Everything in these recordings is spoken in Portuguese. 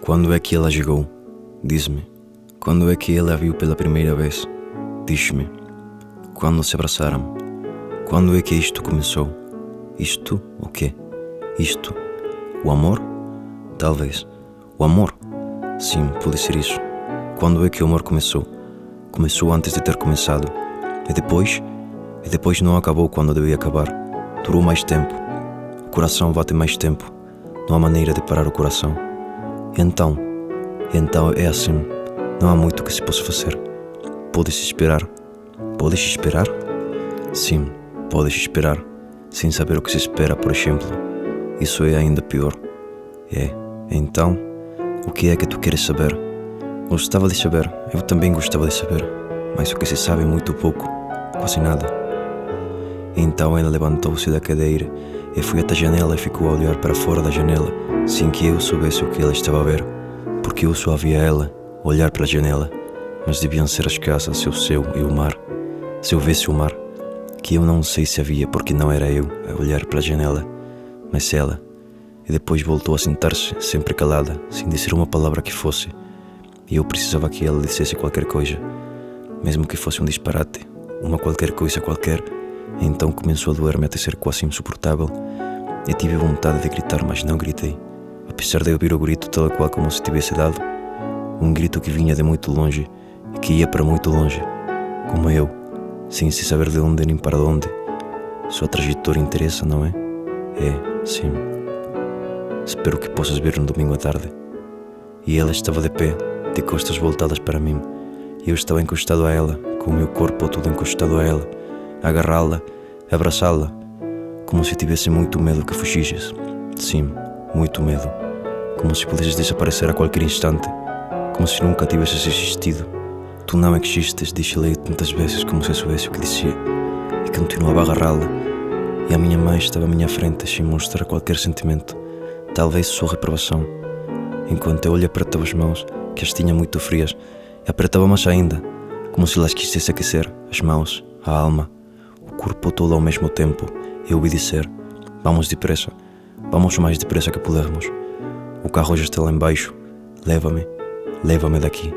Quando é que ela chegou? Diz-me. Quando é que ele a viu pela primeira vez? Diz-me. Quando se abraçaram? Quando é que isto começou? Isto o quê? Isto? O amor? Talvez. O amor? Sim, pode ser isso. Quando é que o amor começou? Começou antes de ter começado. E depois não acabou quando devia acabar. Durou mais tempo. O coração bate mais tempo. Não há maneira de parar o coração. E então é assim. Não há muito que se possa fazer. Podes esperar. Podes esperar? Sim, podes esperar. Sem saber o que se espera, por exemplo. Isso é ainda pior. Então, o que é que tu queres saber? Gostava de saber. Eu também gostava de saber. Mas o que se sabe é muito pouco. Quase nada. Então ela levantou-se da cadeira e foi até a janela e ficou a olhar para fora da janela, sem que eu soubesse o que ela estava a ver, porque eu só via ela olhar pela janela, mas deviam ser as casas, o céu e o mar. Se eu visse o mar, que eu não sei se havia, porque não era eu a olhar pela janela, mas ela. E depois voltou a sentar-se, sempre calada, sem dizer uma palavra que fosse, e eu precisava que ela dissesse qualquer coisa, mesmo que fosse um disparate, uma qualquer coisa qualquer. E então começou a doer-me até ser quase insuportável. E tive vontade de gritar, mas não gritei, apesar de ouvir o grito tal qual como se tivesse dado. Um grito que vinha de muito longe e que ia para muito longe, como eu, sem se saber de onde nem para onde. Sua trajetória interessa, não é? Sim. Espero que possas ver no domingo à tarde. E ela estava de pé, de costas voltadas para mim, e eu estava encostado a ela, com o meu corpo todo encostado a ela, a agarrá-la, a abraçá-la, como se tivesse muito medo que fugisses. Sim, muito medo. Como se pudesses desaparecer a qualquer instante, como se nunca tivesses existido. Tu não existes, disse-lhe tantas vezes como se soubesse o que dizia, e continuava a agarrá-la, e a minha mãe estava à minha frente sem mostrar qualquer sentimento, talvez sua reprovação, enquanto eu lhe apertava as mãos, que as tinha muito frias, e apertava mais ainda, como se las quisesse aquecer, as mãos, a alma, o corpo todo ao mesmo tempo. Eu ouvi dizer: vamos depressa, vamos o mais depressa que pudermos. O carro já está lá embaixo, leva-me daqui.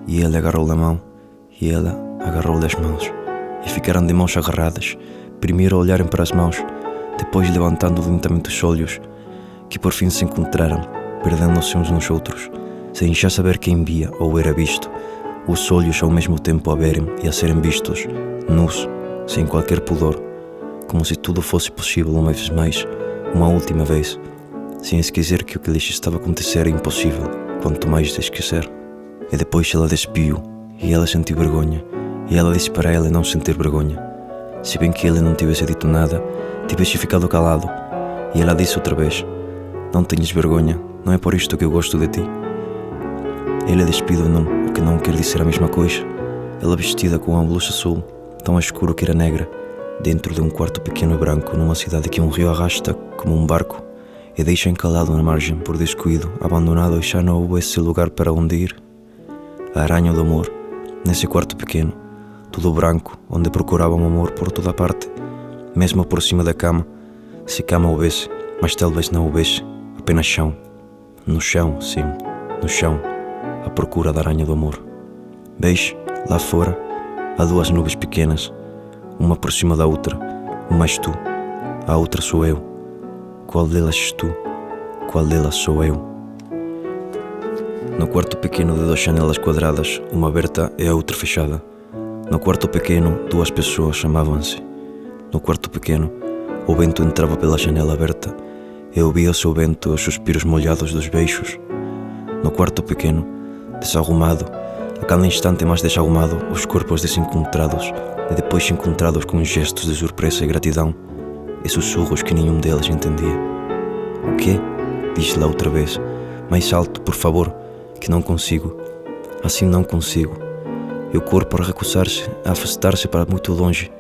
E ele agarrou-lhe a mão, e ela agarrou-lhe as mãos, e ficaram de mãos agarradas, primeiro a olharem para as mãos, depois levantando lentamente os olhos, que por fim se encontraram, perdendo-se uns nos outros, sem já saber quem via ou era visto, os olhos ao mesmo tempo a verem e a serem vistos, nus, sem qualquer pudor, como se tudo fosse possível uma vez mais, uma última vez, sem esquecer que o que lhes estava a acontecer é impossível, quanto mais de esquecer. E depois ela despiu, e ela sentiu vergonha, e ela disse para ela não sentir vergonha. Se bem que ele não tivesse dito nada, tivesse ficado calado, e ela disse outra vez: não tenhas vergonha, não é por isto que eu gosto de ti. Ele despiu não, o que não quer dizer a mesma coisa. Ela vestida com uma blusa azul, tão escuro que era negra, dentro de um quarto pequeno e branco, numa cidade que um rio arrasta como um barco e deixa encalado na margem por descuido, abandonado, e já não houve esse lugar para onde ir. A aranha do amor, nesse quarto pequeno, tudo branco, onde procuravam amor por toda parte, mesmo por cima da cama, se cama houvesse, mas talvez não houvesse, apenas chão. No chão, sim, no chão, à procura da aranha do amor. Veis, lá fora, há duas nuvens pequenas, uma por cima da outra. Uma és tu, a outra sou eu. Qual delas és tu? Qual delas sou eu? No quarto pequeno de duas janelas quadradas, uma aberta e a outra fechada. No quarto pequeno, duas pessoas chamavam-se. No quarto pequeno, o vento entrava pela janela aberta e ouvia-se o vento e os suspiros molhados dos beijos. No quarto pequeno, desarrumado, a cada instante mais desarrumado, os corpos desencontrados e depois encontrados com gestos de surpresa e gratidão e sussurros que nenhum deles entendia. O quê? Disse lá outra vez, mais alto, por favor, que não consigo. Assim não consigo. E o corpo a recusar-se, a afastar-se para muito longe,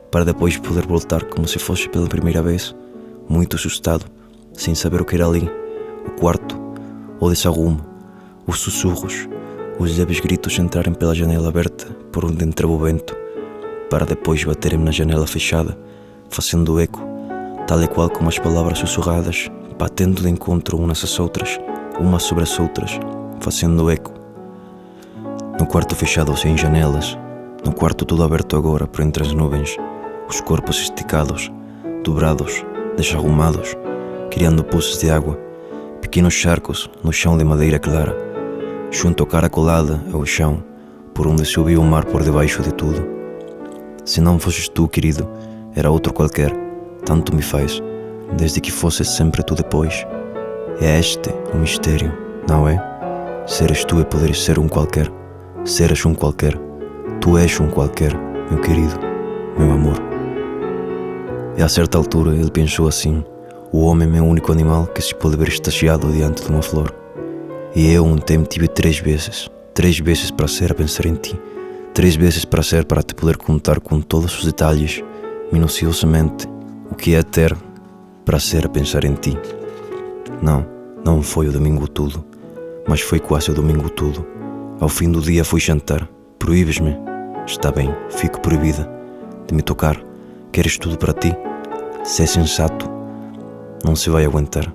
para depois poder voltar como se fosse pela primeira vez, muito assustado, sem saber o que era ali, o quarto, o desarrumo, os sussurros, os leves gritos entrarem pela janela aberta por onde entrava o vento, para depois baterem na janela fechada, fazendo eco, tal e qual como as palavras sussurradas, batendo de encontro umas às outras, umas sobre as outras, fazendo eco. No quarto fechado sem janelas, no quarto tudo aberto agora por entre as nuvens, os corpos esticados, dobrados, desarrumados, criando poços de água, pequenos charcos no chão de madeira clara, junto à cara colada ao chão, por onde se ouvia o mar por debaixo de tudo. Se não fosses tu, querido, era outro qualquer, tanto me faz, desde que fosses sempre tu depois. É este o mistério, não é? Seres tu e poderes ser um qualquer, seres um qualquer, tu és um qualquer, meu querido, meu amor. E a certa altura ele pensou assim: o homem é o único animal que se pode ver extasiado diante de uma flor. E eu tempo tive 3 vezes prazer a pensar em ti, 3 vezes prazer para te poder contar com todos os detalhes, minuciosamente, o que é ter prazer a pensar em ti. Não foi o domingo todo, mas foi quase o domingo todo. Ao fim do dia fui jantar. Proíbes-me? Está bem, fico proibida de me tocar. Queres tudo para ti? Se é sensato, não se vai aguentar.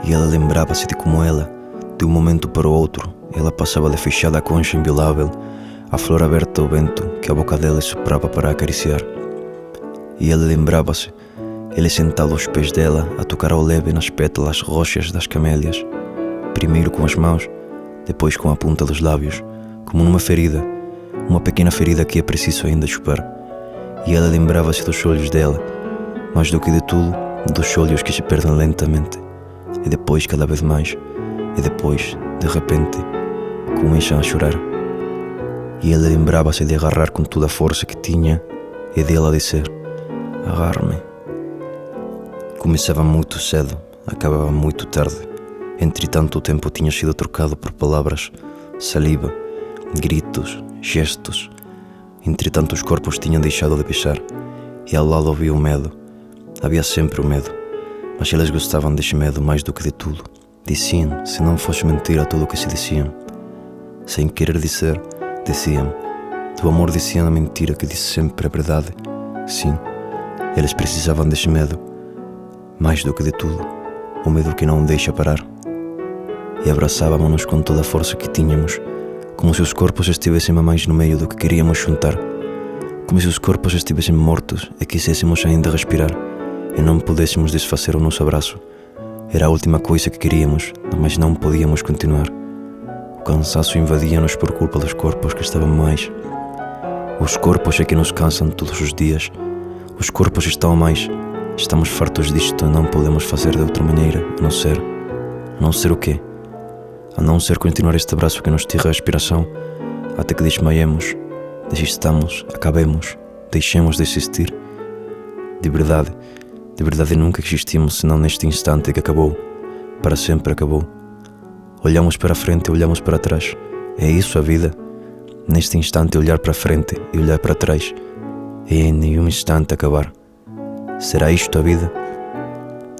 E ela lembrava-se de como ela, de um momento para o outro, ela passava-lhe fechada a concha inviolável, a flor aberta ao vento que a boca dela soprava para acariciar. E ela lembrava-se, ele sentado aos pés dela, a tocar ao leve nas pétalas roxas das camélias, primeiro com as mãos, depois com a ponta dos lábios, como numa ferida, uma pequena ferida que é preciso ainda chupar. E ela lembrava-se dos olhos dela, mais do que de tudo, dos olhos que se perdem lentamente, e depois cada vez mais, e depois, de repente, começam a chorar. E ela lembrava-se de agarrar com toda a força que tinha e dela dizer: agarre-me. Começava muito cedo, acabava muito tarde. Entretanto, o tempo tinha sido trocado por palavras, saliva, gritos, gestos. Entretanto, os corpos tinham deixado de pisar, e ao lado havia o medo. Havia sempre o medo, mas eles gostavam desse medo mais do que de tudo. Diziam, se não fosse mentira tudo o que se diziam. Sem querer dizer, diziam. Do amor diziam a mentira que disse sempre a verdade. Sim, eles precisavam desse medo, mais do que de tudo, o medo que não deixa parar. E abraçávamos-nos com toda a força que tínhamos, como se os corpos estivessem a mais no meio do que queríamos juntar, como se os corpos estivessem mortos e quiséssemos ainda respirar, e não pudéssemos desfazer o nosso abraço. Era a última coisa que queríamos, mas não podíamos continuar. O cansaço invadia-nos por culpa dos corpos que estavam mais. Os corpos é que nos cansam todos os dias. Os corpos estão a mais. Estamos fartos disto e não podemos fazer de outra maneira, a não ser o quê? A não ser continuar este abraço que nos tira a respiração, até que desmaiemos, desistamos, acabemos, deixemos de existir. De verdade nunca existimos senão neste instante que acabou, para sempre acabou. Olhamos para a frente e olhamos para trás. É isso a vida? Neste instante olhar para a frente e olhar para trás, e em nenhum instante acabar. Será isto a vida?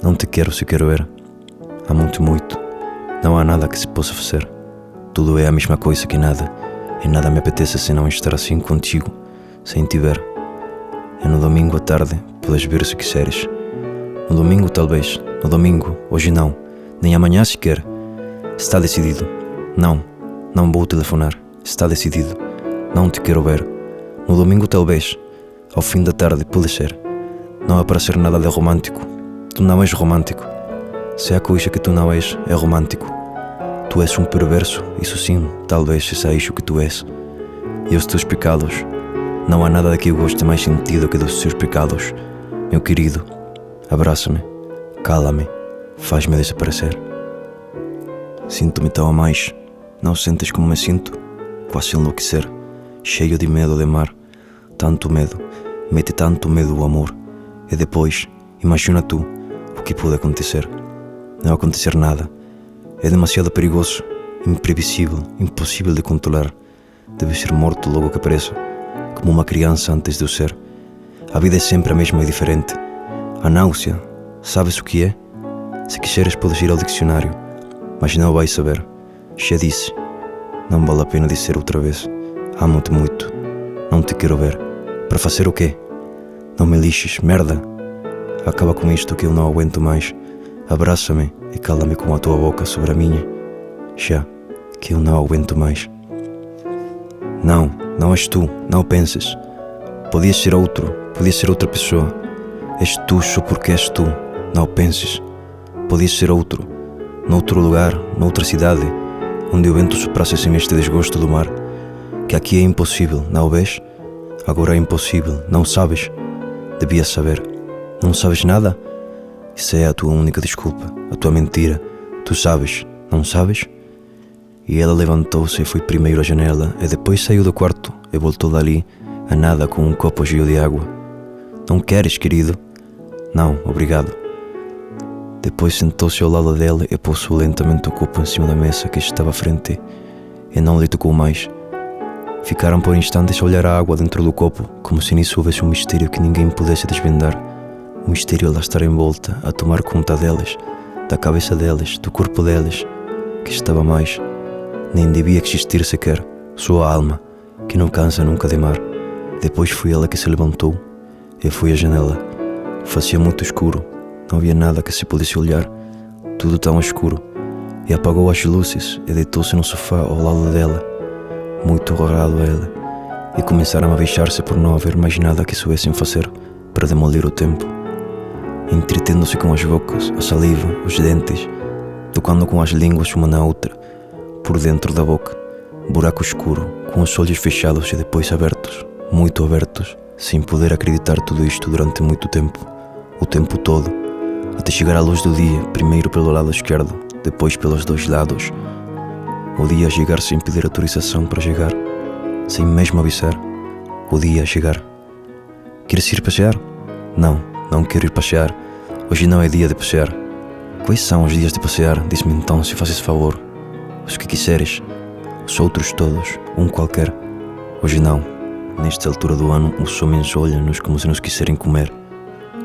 Não te quero se quero ver. Amo-te muito. Não há nada que se possa fazer. Tudo é a mesma coisa que nada, e nada me apetece senão estar assim contigo, sem te ver. E no domingo à tarde podes vir se quiseres. No domingo talvez, no domingo, hoje não, nem amanhã sequer. Está decidido. Não vou telefonar. Está decidido. Não te quero ver. No domingo talvez, ao fim da tarde pode ser. Não é para ser nada de romântico. Tu não és romântico. Se a coisa que tu não és é romântico. Tu és um perverso, isso sim, talvez seja isso que tu és. E os teus pecados, não há nada de que eu goste mais sentido que dos teus pecados. Meu querido, abraça-me, cala-me, faz-me desaparecer. Sinto-me tão a mais, não sentes como me sinto? Quase enlouquecer, cheio de medo de mar. Tanto medo, mete tanto medo o amor. E depois, imagina tu, o que pode acontecer. Não acontecer nada. É demasiado perigoso, imprevisível, impossível de controlar. Deve ser morto logo que apareça, como uma criança antes de o ser. A vida é sempre a mesma e diferente. A náusea, sabes o que é? Se quiseres podes ir ao dicionário, mas não vais saber. Já disse, não vale a pena dizer outra vez. Amo-te muito, não te quero ver. Para fazer o quê? Não me lixes, merda. Acaba com isto que eu não aguento mais. Abraça-me e cala-me com a tua boca sobre a minha, já que eu não aguento mais. Não, não és tu, não penses. Podias ser outro, podias ser outra pessoa. És tu só porque és tu, não penses. Podias ser outro, noutro lugar, noutra cidade, onde o vento soprasse sem este desgosto do mar. Que aqui é impossível, não vês? Agora é impossível, não sabes? Devias saber. Não sabes nada? Isso é a tua única desculpa, a tua mentira. Tu sabes, não sabes? E ela levantou-se e foi primeiro à janela, e depois saiu do quarto e voltou dali a nada com um copo cheio de água. Não queres, querido? Não, obrigado. Depois sentou-se ao lado dela e pousou lentamente o copo em cima da mesa que estava à frente, e não lhe tocou mais. Ficaram por instantes a olhar a água dentro do copo, como se nisso houvesse um mistério que ninguém pudesse desvendar. Um mistério a estar em volta, a tomar conta delas, da cabeça delas, do corpo delas, que estava mais. Nem devia existir sequer, sua alma, que não cansa nunca de amar. Depois foi ela que se levantou e foi à janela. Fazia muito escuro, não havia nada que se pudesse olhar, tudo tão escuro. E apagou as luzes e deitou-se no sofá ao lado dela, muito agarrado a ela, e começaram a beijar-se por não haver mais nada que soubessem fazer para demolir o tempo. Entretendo-se com as bocas, a saliva, os dentes, tocando com as línguas uma na outra, por dentro da boca, buraco escuro, com os olhos fechados e depois abertos, muito abertos, sem poder acreditar tudo isto durante muito tempo, o tempo todo, até chegar à luz do dia, primeiro pelo lado esquerdo, depois pelos dois lados. O dia a chegar sem pedir autorização para chegar, sem mesmo avisar. O dia a chegar. Queres ir passear? Não, não quero ir passear. Hoje não é dia de passear. Quais são os dias de passear? Diz-me então, se fazes favor. Os que quiseres. Os outros todos, um qualquer. Hoje não. Nesta altura do ano, os homens olham-nos como se nos quiserem comer.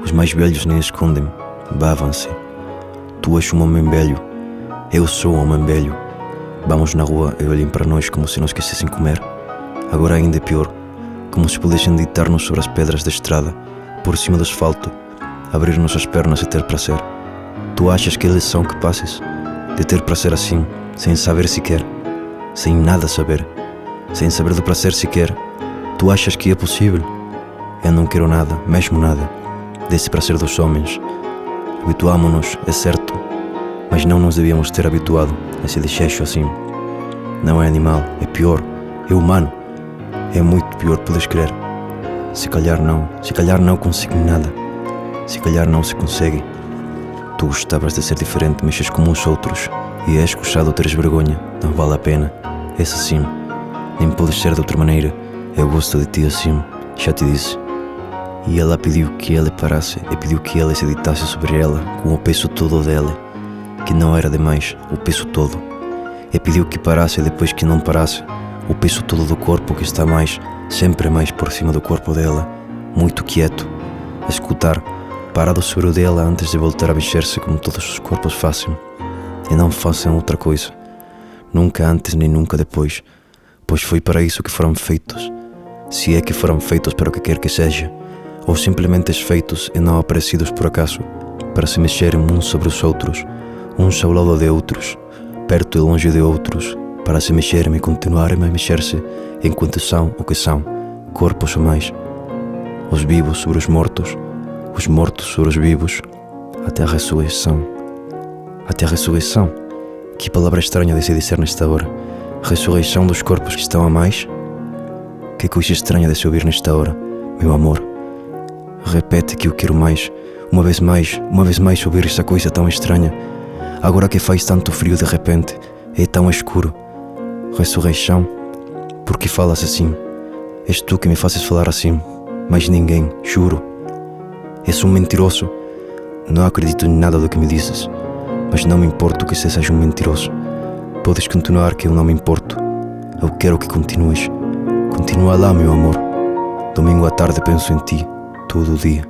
Os mais velhos nem escondem, bavam-se. Tu és um homem velho. Eu sou um homem velho. Vamos na rua e olhem para nós como se nos quisessem comer. Agora ainda é pior, como se pudessem deitar-nos sobre as pedras da estrada, por cima do asfalto, abrir-nos as pernas e ter prazer. Tu achas que eles são capazes de ter prazer assim, sem saber sequer, sem nada saber, sem saber do prazer sequer? Tu achas que é possível? Eu não quero nada, mesmo nada, desse prazer dos homens. Habituámonos, é certo, mas não nos devíamos ter habituado a esse desejo assim. Não é animal, é pior, é humano. É muito pior, podes crer. Se calhar não consigo nada. Se calhar não se consegue. Tu gostavas de ser diferente, mexes como os outros, e és escusado teres vergonha, não vale a pena. És assim, nem podes ser de outra maneira. Eu gosto de ti assim, já te disse. E ela pediu que ele parasse, e pediu que ele se deitasse sobre ela, com o peso todo dela, que não era demais, o peso todo. E pediu que parasse, e depois que não parasse, o peso todo do corpo que está mais, sempre mais por cima do corpo dela, muito quieto, a escutar, parado sobre o dela antes de voltar a mexer-se como todos os corpos fazem, e não fazem outra coisa, nunca antes nem nunca depois, pois foi para isso que foram feitos, se é que foram feitos para o que quer que seja, ou simplesmente feitos e não aparecidos por acaso, para se mexerem uns sobre os outros, uns ao lado de outros, perto e longe de outros, para se mexerem e continuarem a mexer-se enquanto são o que são, corpos a mais, os vivos sobre os mortos sobre os vivos, até a ressurreição. Até a ressurreição? Que palavra estranha de se dizer nesta hora. Ressurreição dos corpos que estão a mais? Que coisa estranha de se ouvir nesta hora, meu amor. Repete que eu quero mais, uma vez mais ouvir essa coisa tão estranha. Agora que faz tanto frio de repente, é tão escuro. Ressurreição? Por que falas assim? És tu que me fazes falar assim, mas ninguém, juro. És um mentiroso. Não acredito em nada do que me dizes, mas não me importo que sejas um mentiroso. Podes continuar que eu não me importo. Eu quero que continues. Continua lá, meu amor. Domingo à tarde penso em ti, todo o dia.